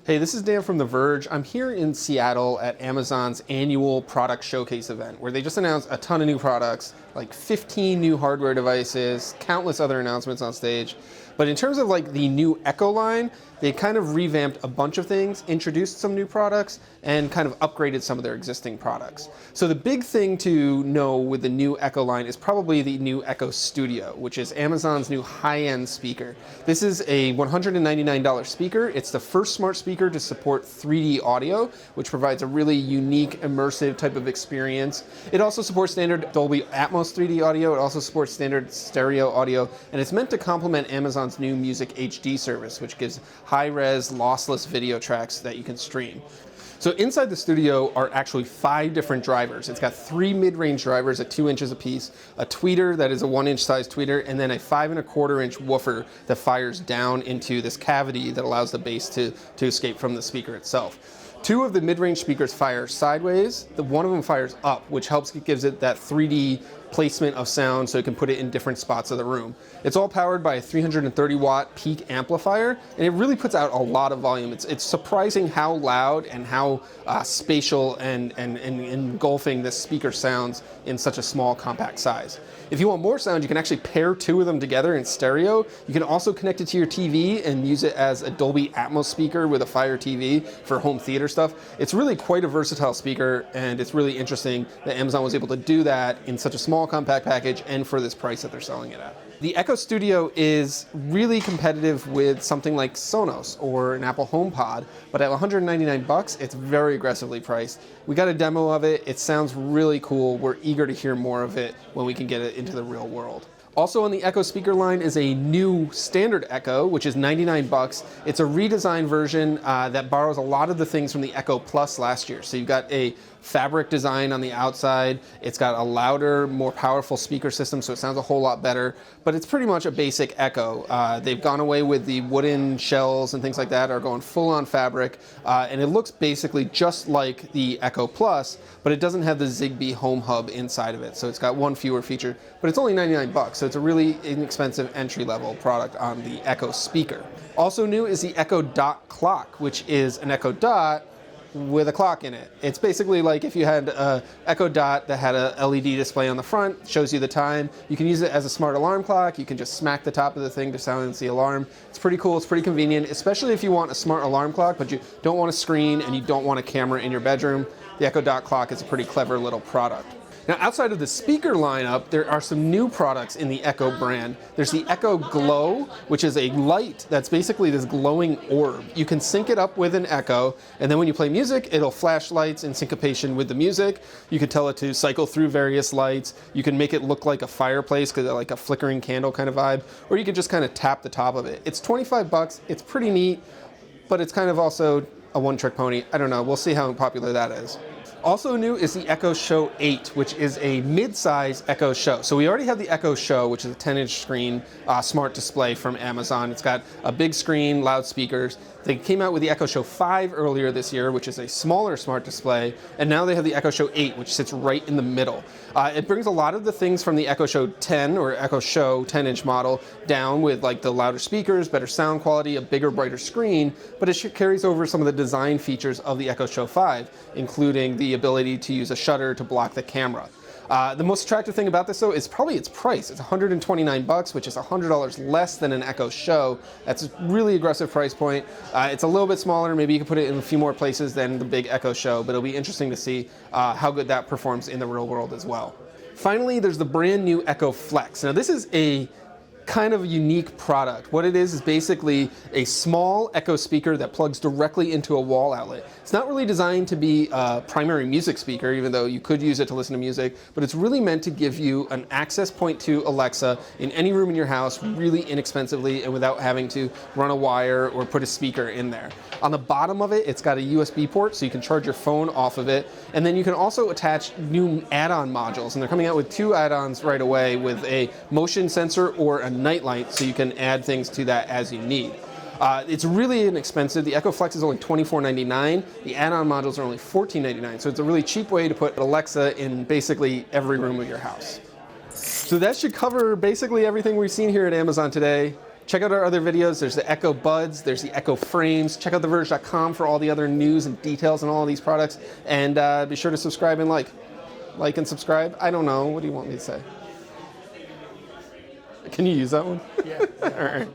Hey, this is Dan from The Verge. I'm here in Seattle at Amazon's annual product showcase event where they just announced a ton of new products, like 15 new hardware devices, countless other announcements on stage. But in terms of like the new Echo line, they kind of revamped a bunch of things, introduced some new products, and kind of upgraded some of their existing products. So the big thing to know with the new Echo line is probably the new Echo Studio, which is Amazon's new high-end speaker. This is a $199 speaker. It's the first smart speaker to support 3D audio, which provides a really unique, immersive type of experience. It also supports standard Dolby Atmos 3D audio. It also supports standard stereo audio, and it's meant to complement Amazon's new Music HD service, which gives high-res, lossless video tracks that you can stream. So inside the studio are actually 5 different drivers. It's got 3 mid-range drivers at 2 inches apiece, a tweeter that is a 1-inch size tweeter, and then a 5¼ inch woofer that fires down into this cavity that allows the bass to escape from the speaker itself. 2 of the mid-range speakers fire sideways. One of them fires up, which gives it that 3D placement of sound so you can put it in different spots of the room. It's all powered by a 330-watt peak amplifier, and it really puts out a lot of volume. It's surprising how loud and how spatial and engulfing this speaker sounds in such a small, compact size. If you want more sound, you can actually pair 2 of them together in stereo. You can also connect it to your TV and use it as a Dolby Atmos speaker with a Fire TV for home theater stuff. It's really quite a versatile speaker, and it's really interesting that Amazon was able to do that in such a small, compact package and for this price that they're selling it at. The Echo Studio is really competitive with something like Sonos or an Apple HomePod, but at $199, it's very aggressively priced. We got a demo of it. It sounds really cool. We're eager to hear more of it when we can get it into the real world. Also on the Echo speaker line is a new standard Echo, which is $99. It's a redesigned version that borrows a lot of the things from the Echo Plus last year. So you've got a fabric design on the outside. It's got a louder, more powerful speaker system, so it sounds a whole lot better. But it's pretty much a basic Echo. They've gone away with the wooden shells and things like that, are going full on fabric. And it looks basically just like the Echo Plus, but it doesn't have the Zigbee home hub inside of it. So it's got one fewer feature, but it's only $99. So it's a really inexpensive entry-level product on the Echo speaker. Also new is the Echo Dot clock, which is an Echo Dot with a clock in it. It's basically like if you had an Echo Dot that had a LED display on the front, shows you the time. You can use it as a smart alarm clock. You can just smack the top of the thing to silence the alarm. It's pretty cool, it's pretty convenient, especially if you want a smart alarm clock, but you don't want a screen and you don't want a camera in your bedroom. The Echo Dot clock is a pretty clever little product. Now, outside of the speaker lineup, there are some new products in the Echo brand. There's the Echo Glow, which is a light that's basically this glowing orb. You can sync it up with an Echo, and then when you play music, it'll flash lights in syncopation with the music. You can tell it to cycle through various lights. You can make it look like a fireplace, because like a flickering candle kind of vibe, or you can just kind of tap the top of it. It's $25. It's pretty neat, but it's kind of also a one-trick pony. I don't know. We'll see how popular that is. Also new is the Echo Show 8, which is a mid-size Echo Show. So we already have the Echo Show, which is a 10-inch screen smart display from Amazon. It's got a big screen, loudspeakers. They came out with the Echo Show 5 earlier this year, which is a smaller smart display, and now they have the Echo Show 8, which sits right in the middle. It brings a lot of the things from the Echo Show 10 or Echo Show 10-inch model down with like the louder speakers, better sound quality, a bigger, brighter screen, but it carries over some of the design features of the Echo Show 5, including the ability to use a shutter to block the camera. The most attractive thing about this, though, is probably its price. It's $129, which is $100 less than an Echo Show. That's a really aggressive price point. It's a little bit smaller. Maybe you can put it in a few more places than the big Echo Show, but it'll be interesting to see how good that performs in the real world as well. Finally, there's the brand new Echo Flex. Now, this is a kind of unique product. What it is basically a small Echo speaker that plugs directly into a wall outlet. It's not really designed to be a primary music speaker, even though you could use it to listen to music, but it's really meant to give you an access point to Alexa in any room in your house really inexpensively and without having to run a wire or put a speaker in there. On the bottom of it, it's got a USB port, so you can charge your phone off of it, and then you can also attach new add-on modules, and they're coming out with 2 add-ons right away with a motion sensor or a nightlight, so you can add things to that as you need. It's really inexpensive. The Echo Flex is only $24.99. The add-on modules are only $14.99, so it's a really cheap way to put Alexa in basically every room of your house. So that should cover basically everything we've seen here at Amazon today. Check out our other videos. There's the Echo Buds, there's the Echo Frames. Check out theverge.com for all the other news and details on all of these products. And be sure to subscribe and like. Like and subscribe. I don't know. What do you want me to say? Can you use that one? Yeah. All right.